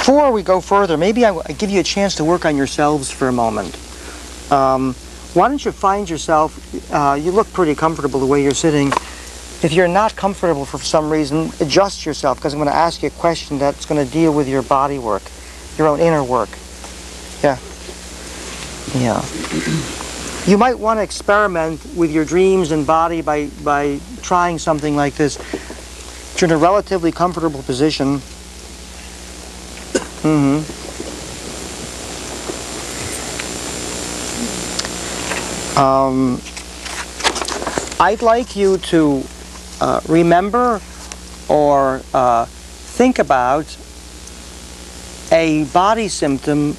Before we go further, maybe I give you a chance to work on yourselves for a moment. Why don't you find yourself, you look pretty comfortable the way you're sitting. If you're not comfortable for some reason, adjust yourself, because I'm going to ask you a question that's going to deal with your body work, your own inner work. Yeah. Yeah. You might want to experiment with your dreams and body by trying something like this. You're in a relatively comfortable position. I'd like you to remember or think about a body symptom.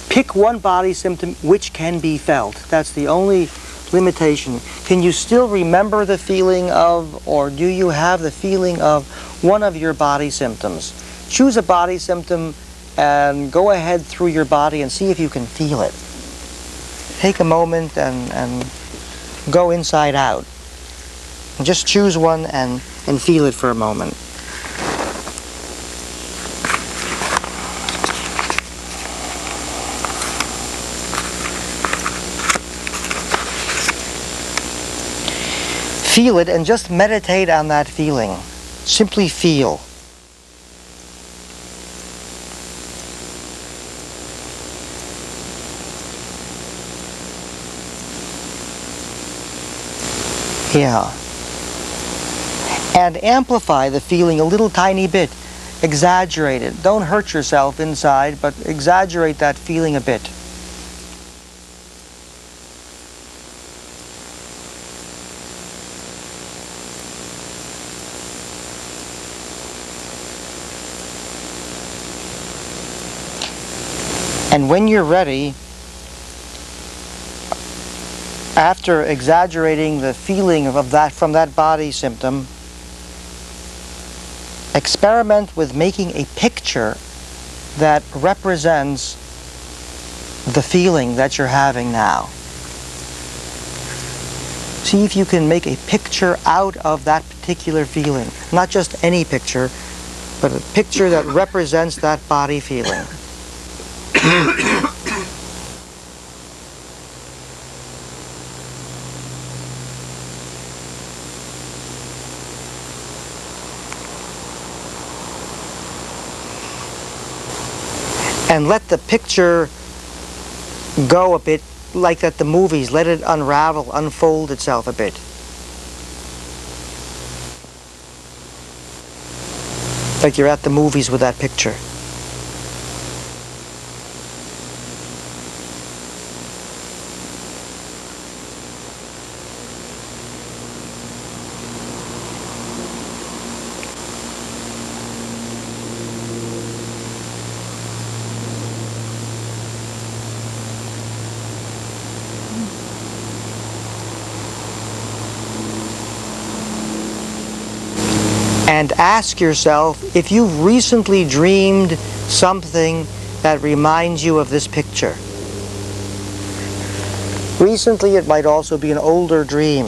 Pick one body symptom which can be felt. That's the only limitation. Can you still remember the feeling of, or do you have the feeling of one of your body symptoms? Choose a body symptom and go ahead through your body and see if you can feel it. Take a moment and go inside out. And just choose one and feel it for a moment. Feel it and just meditate on that feeling. Simply feel. Yeah. And amplify the feeling a little tiny bit. Exaggerate it. Don't hurt yourself inside, but exaggerate that feeling a bit. And when you're ready, after exaggerating the feeling of that from that body symptom, experiment with making a picture that represents the feeling that you're having now. See if you can make a picture out of that particular feeling. Not just any picture, but a picture that represents that body feeling. And let the picture go a bit, like at the movies. Let it unravel, unfold itself a bit. Like you're at the movies with that picture. And ask yourself if you've recently dreamed something that reminds you of this picture. Recently, it might also be an older dream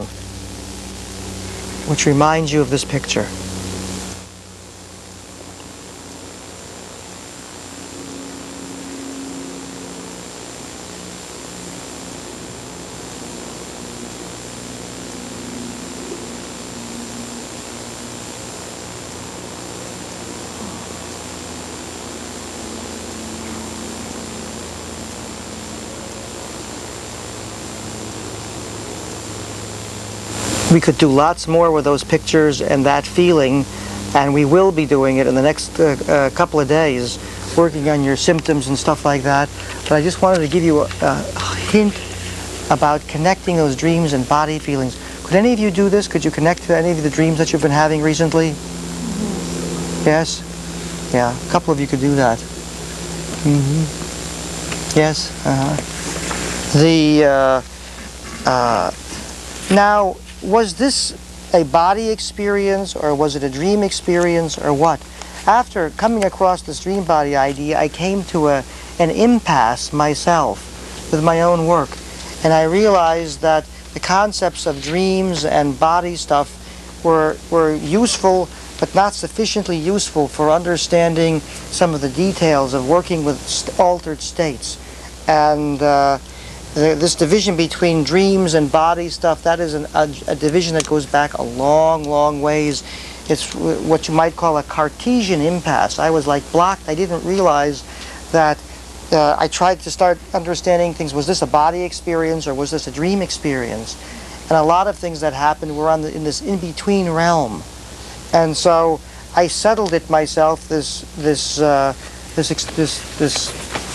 which reminds you of this picture. We could do lots more with those pictures and that feeling, and we will be doing it in the next couple of days, working on your symptoms and stuff like that. But I just wanted to give you a hint about connecting those dreams and body feelings. Could any of you do this? Could you connect to any of the dreams that you've been having recently? Yes? Yeah, a couple of you could do that. Yes? Now, was this a body experience, or was it a dream experience, or what? After coming across this dream body idea, I came to an impasse myself with my own work. And I realized that the concepts of dreams and body stuff were useful, but not sufficiently useful for understanding some of the details of working with altered states. And this division between dreams and body stuff, that is a division that goes back a long, long ways. It's what you might call a Cartesian impasse. I was like blocked. I didn't realize that I tried to start understanding things. Was this a body experience or was this a dream experience? And a lot of things that happened were in this in-between realm. And so I settled it myself, this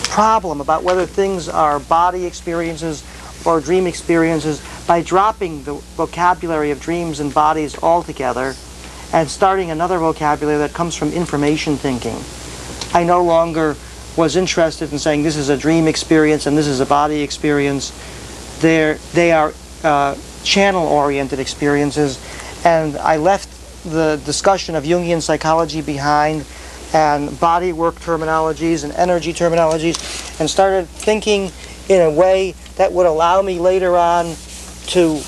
problem about whether things are body experiences or dream experiences by dropping the vocabulary of dreams and bodies altogether and starting another vocabulary that comes from information thinking. I no longer was interested in saying this is a dream experience and this is a body experience. They are channel-oriented experiences, and I left the discussion of Jungian psychology behind and body work terminologies and energy terminologies and started thinking in a way that would allow me later on to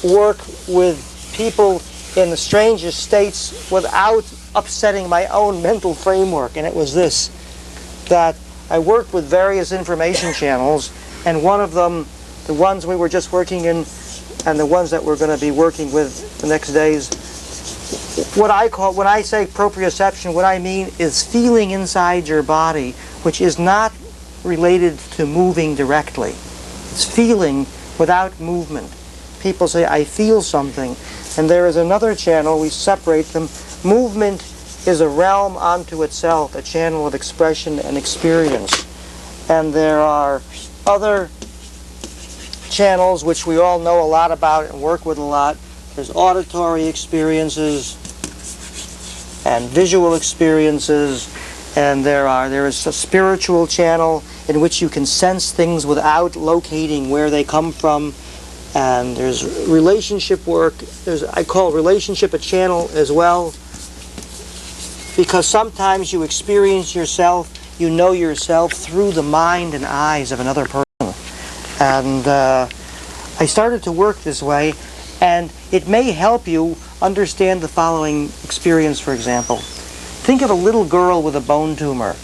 work with people in the strangest states without upsetting my own mental framework. And it was this, that I worked with various information channels, and one of them, the ones we were just working in and the ones that we're going to be working with the next days, what I call, when I say proprioception, what I mean is feeling inside your body, which is not related to moving directly. It's feeling without movement. People say, I feel something. And there is another channel, we separate them. Movement is a realm unto itself, a channel of expression and experience. And there are other channels which we all know a lot about and work with a lot. There's auditory experiences and visual experiences, and there is a spiritual channel in which you can sense things without locating where they come from. And there's relationship work. I call relationship a channel as well, because sometimes you experience yourself, you know yourself through the mind and eyes of another person. And I started to work this way, and it may help you understand the following experience, for example. Think of a little girl with a bone tumor.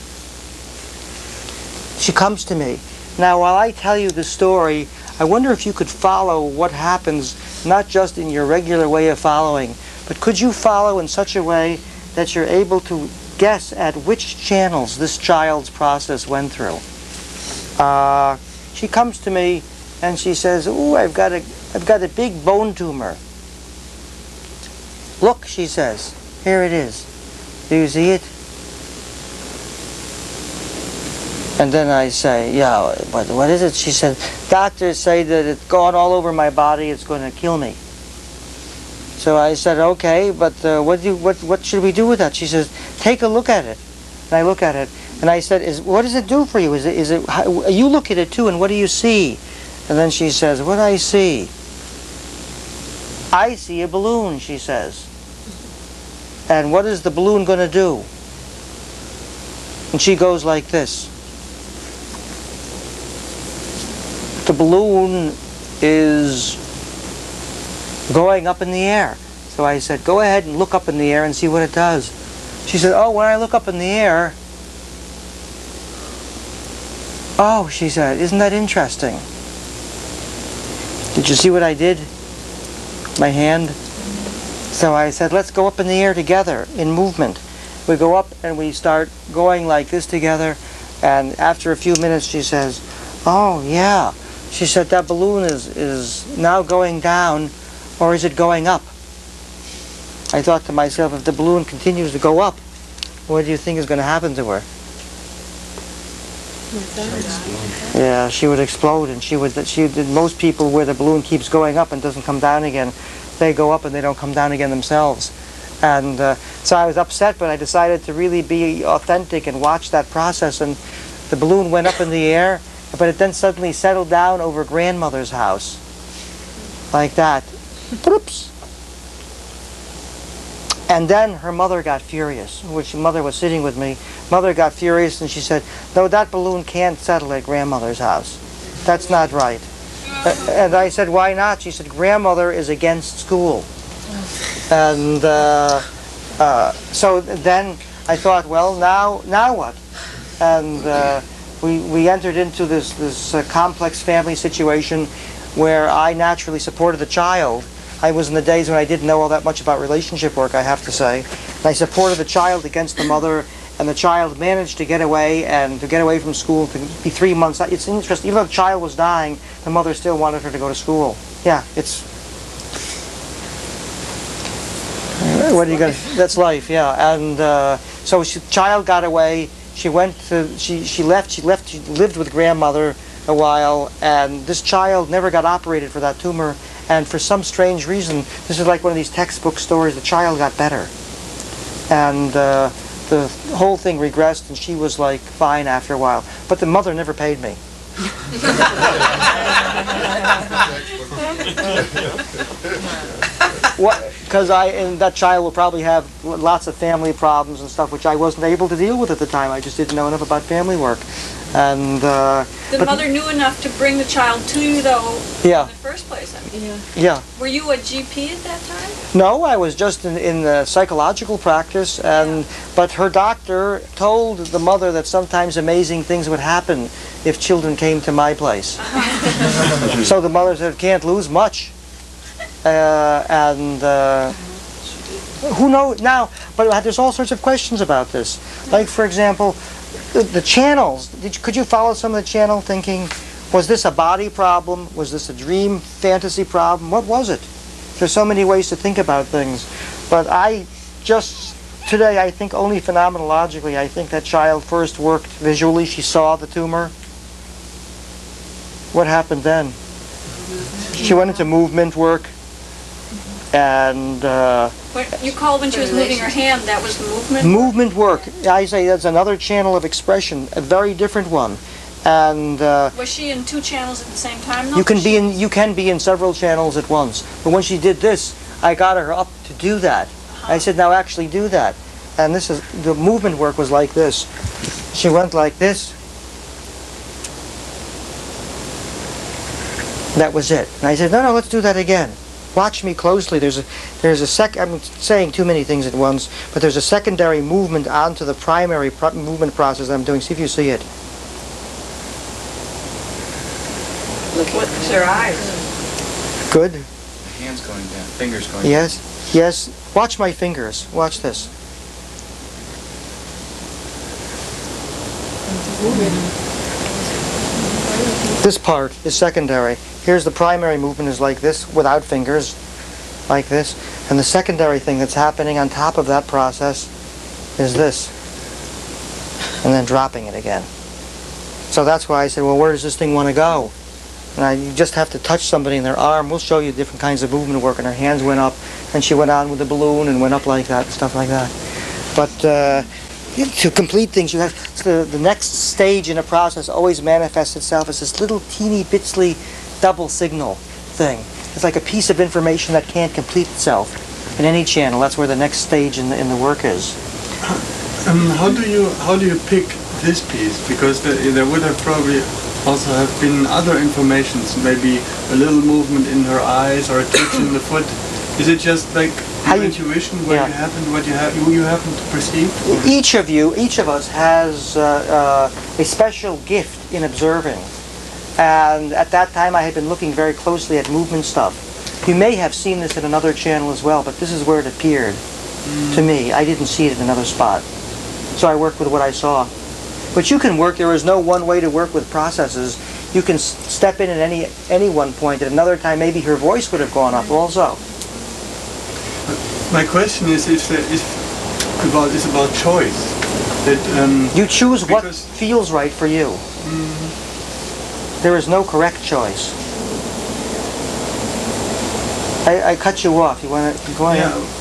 She comes to me. Now, while I tell you the story, I wonder if you could follow what happens, not just in your regular way of following, but could you follow in such a way that you're able to guess at which channels this child's process went through. She comes to me and she says, "Ooh, I've got a big bone tumor." "Look," she says, "here it is. Do you see it?" And then I say, "Yeah, but what is it?" She said, "Doctors say that it's gone all over my body, it's going to kill me." So I said, "Okay, but what should we do with that?" She says, "Take a look at it." And I look at it, and I said, "What does it do for you? You look at it too, and what do you see?" And then she says, "What do I see? I see a balloon," she says. "And what is the balloon going to do?" And she goes like this. "The balloon is going up in the air." So I said, "Go ahead and look up in the air and see what it does." She said, "Oh, when I look up in the air," "Oh," she said, "isn't that interesting?" Did you see what I did? My hand? So I said, "Let's go up in the air together in movement." We go up and we start going like this together, and after a few minutes she says, "Oh yeah." She said, "That balloon is now going down, or is it going up?" I thought to myself, if the balloon continues to go up, what do you think is going to happen to her? Yeah, she would explode, and most people where the balloon keeps going up and doesn't come down again, they go up and they don't come down again themselves. And so I was upset, but I decided to really be authentic and watch that process, and the balloon went up in the air, but it then suddenly settled down over grandmother's house. Like that. Oops. And then her mother got furious, which mother was sitting with me. Mother got furious and she said, "No, that balloon can't settle at grandmother's house. That's not right." And I said, "Why not?" She said, "Grandmother is against school." And So then I thought, well, now what? And we entered into this complex family situation where I naturally supported the child. I was in the days when I didn't know all that much about relationship work, I have to say. And I supported the child against the mother, and the child managed to get away from school, to be 3 months. It's interesting, even though the child was dying, the mother still wanted her to go to school. Yeah, it's... What are you gonna? That's life, yeah. And so the child got away. She left. She lived with grandmother a while, and this child never got operated for that tumor. And for some strange reason, this is like one of these textbook stories. The child got better, and the whole thing regressed, and she was like fine after a while. But the mother never paid me. Because that child will probably have lots of family problems and stuff, which I wasn't able to deal with at the time. I just didn't know enough about family work. And the mother knew enough to bring the child to you, though, yeah. in the first place. I mean, yeah. Were you a GP at that time? No, I was just in the psychological practice, but her doctor told the mother that sometimes amazing things would happen if children came to my place. So the mother said, can't lose much. Who knows now? But there's all sorts of questions about this. Like, for example, the channels. Could you follow some of the channel thinking? Was this a body problem? Was this a dream fantasy problem? What was it? There's so many ways to think about things. But today, I think only phenomenologically, I think that child first worked visually. She saw the tumor. What happened then? She went into movement work. And you called when she was moving her hand, that was the movement? Movement work. I say that's another channel of expression, a very different one. And was she in 2 channels at the same time, though? You can be in several channels at once. But when she did this, I got her up to do that. I said, now actually do that. And the movement work was like this. She went like this. That was it. And I said, no, let's do that again. Watch me closely. I'm saying too many things at once, but there's a secondary movement onto the primary movement process I'm doing. See if you see it. Look at her eyes. Good. Hands going down, fingers going down. Yes. Watch my fingers. Watch this. This part is secondary. Here's the primary movement is like this, without fingers, like this. And the secondary thing that's happening on top of that process is this. And then dropping it again. So that's why I said, well, where does this thing want to go? And you just have to touch somebody in their arm. We'll show you different kinds of movement work. And her hands went up, and she went on with the balloon and went up like that and stuff like that. But to complete things, you have the next stage in a process always manifests itself as this little teeny bitsly double signal thing. It's like a piece of information that can't complete itself in any channel. That's where the next stage in the work is. How do you pick this piece? Because there would have probably also have been other informations, maybe a little movement in her eyes or a twitch in the foot. Is it just like your intuition, what you happen to perceive? Each of us has a special gift in observing. And at that time I had been looking very closely at movement stuff. You may have seen this in another channel as well, but this is where it appeared to me. I didn't see it in another spot. So I worked with what I saw. But you can work, there is no one way to work with processes. You can step in at any one point. At another time, maybe her voice would have gone up also. My question is about choice. That, you choose what feels right for you. There is no correct choice. I cut you off. You want to go ahead? Yeah.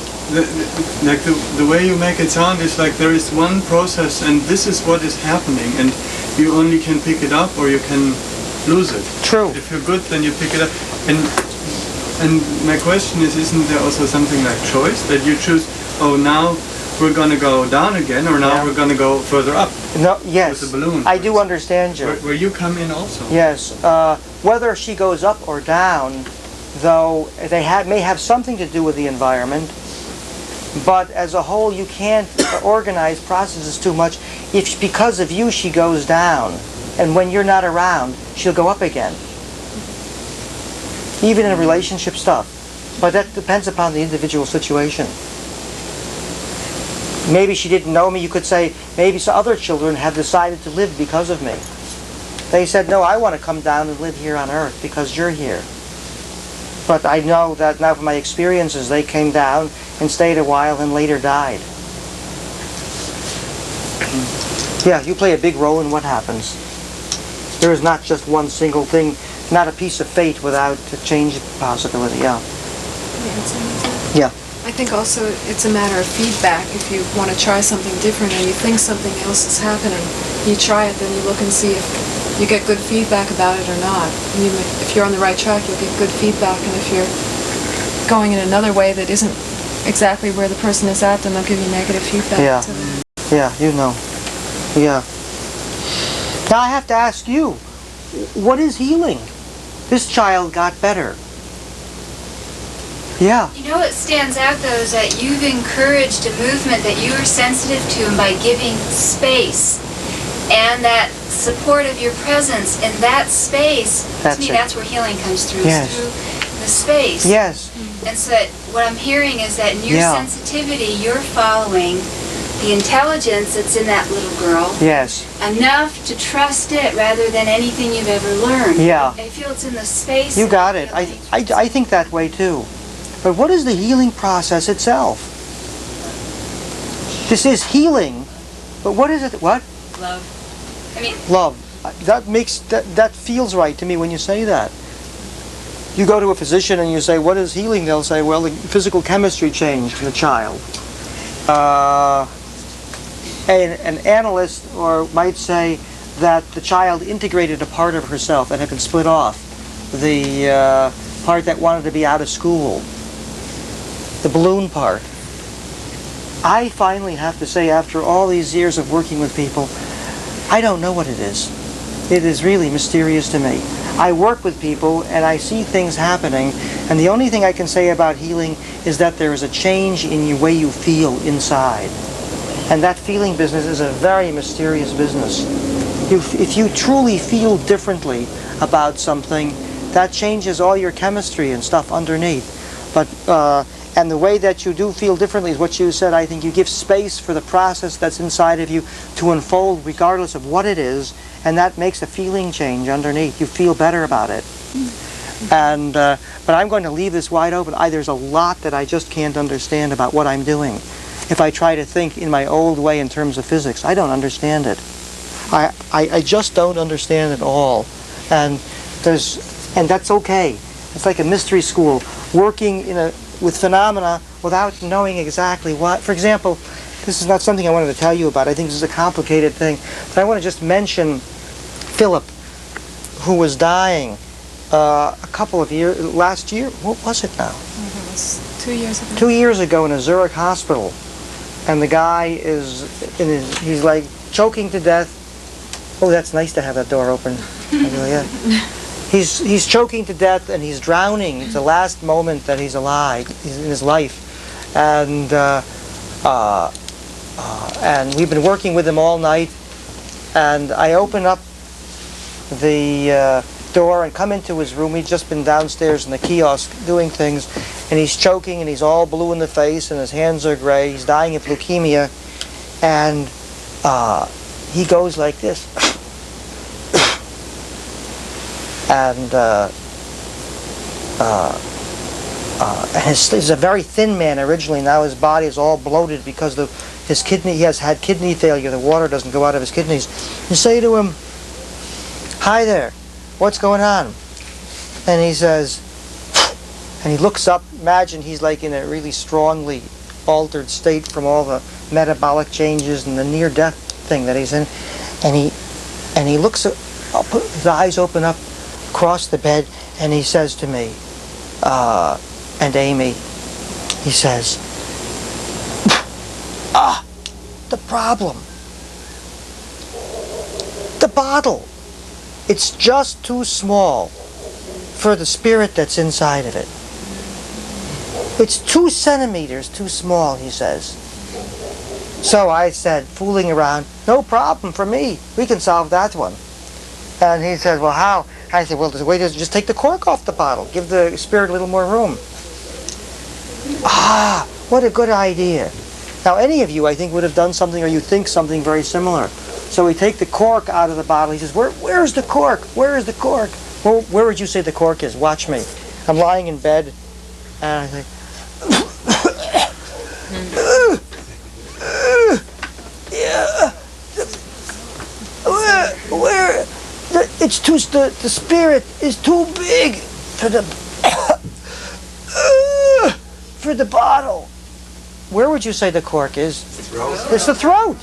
The way you make it sound is like there is one process and this is what is happening, and you only can pick it up or you can lose it. True. If you're good, then you pick it up. And my question is, isn't there also something like choice, that you choose, oh, now we're going to go down again, or now we're going to go further up? No, yes. With the balloon. I do understand you. Where you come in also. Yes. Whether she goes up or down, though, they may have something to do with the environment. but as a whole you can't organize processes too much. If because of you she goes down, and when you're not around, she'll go up again. Even in relationship stuff. But that depends upon the individual situation. Maybe she didn't know me. You could say, maybe some other children have decided to live because of me. They said, no, I want to come down and live here on earth because you're here. But I know that now from my experiences, they came down and stayed a while and later died. Yeah, you play a big role in what happens. There is not just one single thing, not a piece of fate without a change possibility, yeah. Yeah. I think also it's a matter of feedback. If you want to try something different or you think something else is happening, you try it, then you look and see if you get good feedback about it or not. If you're on the right track, you'll get good feedback, and if you're going in another way that isn't exactly where the person is at, then they'll give you negative feedback. Yeah. Yeah, you know. Yeah. Now I have to ask you, what is healing? This child got better. Yeah. You know what stands out though is that you've encouraged a movement that you are sensitive to, and by giving space and that support of your presence in that space, to me that's where healing comes through, yes. Through the space. Yes. And so that what I'm hearing is that in your sensitivity, you're following the intelligence that's in that little girl. Yes. Enough to trust it rather than anything you've ever learned. Yeah. I feel it's in the space. You got it. I think that way too. But what is the healing process itself? This is healing, but what is it? What? Love. I mean, love. That feels right to me when you say that. You go to a physician and you say, what is healing? They'll say, well, the physical chemistry changed in the child. An analyst might say that the child integrated a part of herself that had been split off. The part that wanted to be out of school. The balloon part. I finally have to say, after all these years of working with people, I don't know what it is. It is really mysterious to me. I work with people and I see things happening, and the only thing I can say about healing is that there is a change in the way you feel inside. And that feeling business is a very mysterious business. If you truly feel differently about something, that changes all your chemistry and stuff underneath. But and the way that you do feel differently is what you said. I think you give space for the process that's inside of you to unfold regardless of what it is, and that makes a feeling change underneath. You feel better about it. And but I'm going to leave this wide open. There's a lot that I just can't understand about what I'm doing. If I try to think in my old way in terms of physics, I don't understand it. I just don't understand it all. And that's okay. It's like a mystery school, working with phenomena without knowing exactly what. For example, this is not something I wanted to tell you about. I think this is a complicated thing. But I want to just mention Philip, who was dying a couple of years, last year. What was it now? It was 2 years ago. 2 years ago in a Zurich hospital. And the guy he's like choking to death. Oh, that's nice to have that door open. He's choking to death and he's drowning. It's the last moment that he's alive in his life, and we've been working with him all night. And I open up the door and come into his room. He'd just been downstairs in the kiosk doing things, and he's choking and he's all blue in the face and his hands are gray. He's dying of leukemia, and he goes like this. And he's a very thin man originally. Now his body is all bloated because his kidney. He has had kidney failure. The water doesn't go out of his kidneys. You say to him, "Hi there, what's going on?" And he says, and he looks up. Imagine he's like in a really strongly altered state from all the metabolic changes and the near-death thing that he's in. And he looks up. His eyes open up across the bed, and he says to me, and Amy, he says, the problem. The bottle. It's just too small for the spirit that's inside of it. It's 2 centimeters too small, he says. So I said, fooling around, no problem for me. We can solve that one. And he said, well, how? I said, well, the way is just take the cork off the bottle. Give the spirit a little more room. Ah, what a good idea. Now, any of you, I think, would have done something, or you think something very similar. So we take the cork out of the bottle. He says, where's the cork? Where is the cork? Well, where would you say the cork is? Watch me. I'm lying in bed, and I think, yeah. Where? It's too. The spirit is too big for the for the bottle. Where would you say the cork is? It's the throat.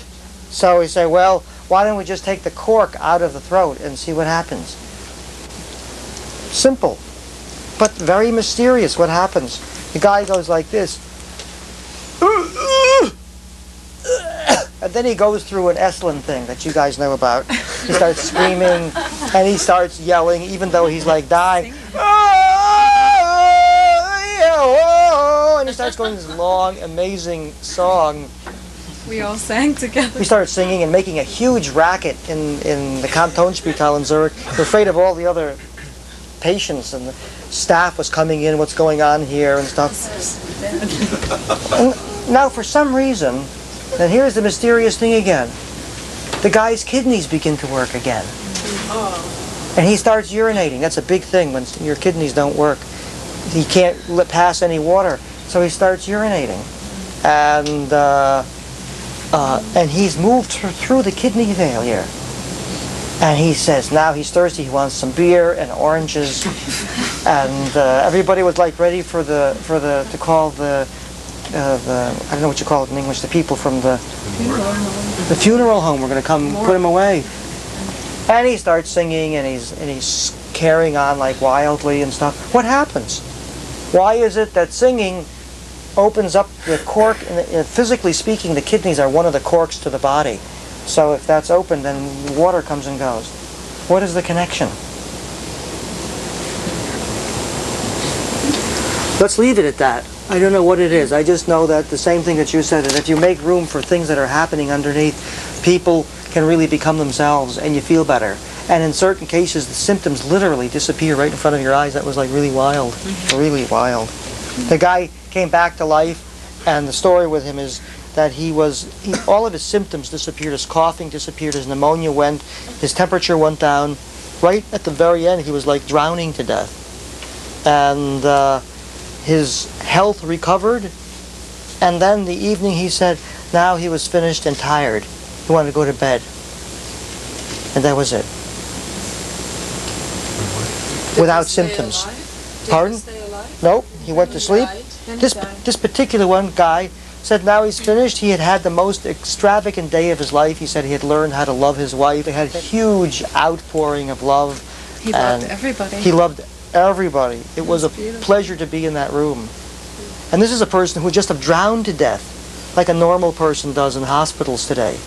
So we say, well, why don't we just take the cork out of the throat and see what happens? Simple, but very mysterious. What happens? The guy goes like this. And then he goes through an Esalen thing that you guys know about. He starts screaming and he starts yelling even though he's like dying. And he starts going this long, amazing song. We all sang together. We started singing and making a huge racket in the Kantonsspital in Zurich. We're afraid of all the other patients, and the staff was coming in, what's going on here and stuff. And now for some reason, and here's the mysterious thing again, the guy's kidneys begin to work again. And he starts urinating. That's a big thing when your kidneys don't work. He can't pass any water, so he starts urinating. And he's moved through the kidney failure. And he says now he's thirsty. He wants some beer and oranges. And everybody was like ready to call the I don't know what you call it in English. The people from the funeral home were going to come put him away. And he starts singing and he's carrying on like wildly and stuff. What happens? Why is it that singing opens up the cork? And physically speaking, the kidneys are one of the corks to the body. So if that's open, then water comes and goes. What is the connection? Let's leave it at that. I don't know what it is. I just know that the same thing that you said, that if you make room for things that are happening underneath, people can really become themselves and you feel better. And in certain cases, the symptoms literally disappear right in front of your eyes. That was like really wild, really wild. The guy came back to life, and the story with him is that all of his symptoms disappeared. His coughing disappeared, his pneumonia went, his temperature went down. Right at the very end, he was like drowning to death. And his health recovered, and then the evening he said now he was finished and tired. He wanted to go to bed. And that was it. Without symptoms. Pardon? Nope, he went to sleep. This particular one guy said now he's finished. He had the most extravagant day of his life. He said he had learned how to love his wife. They had a huge outpouring of love. He loved everybody. He loved everybody. It was a pleasure to be in that room. And this is a person who just have drowned to death like a normal person does in hospitals today.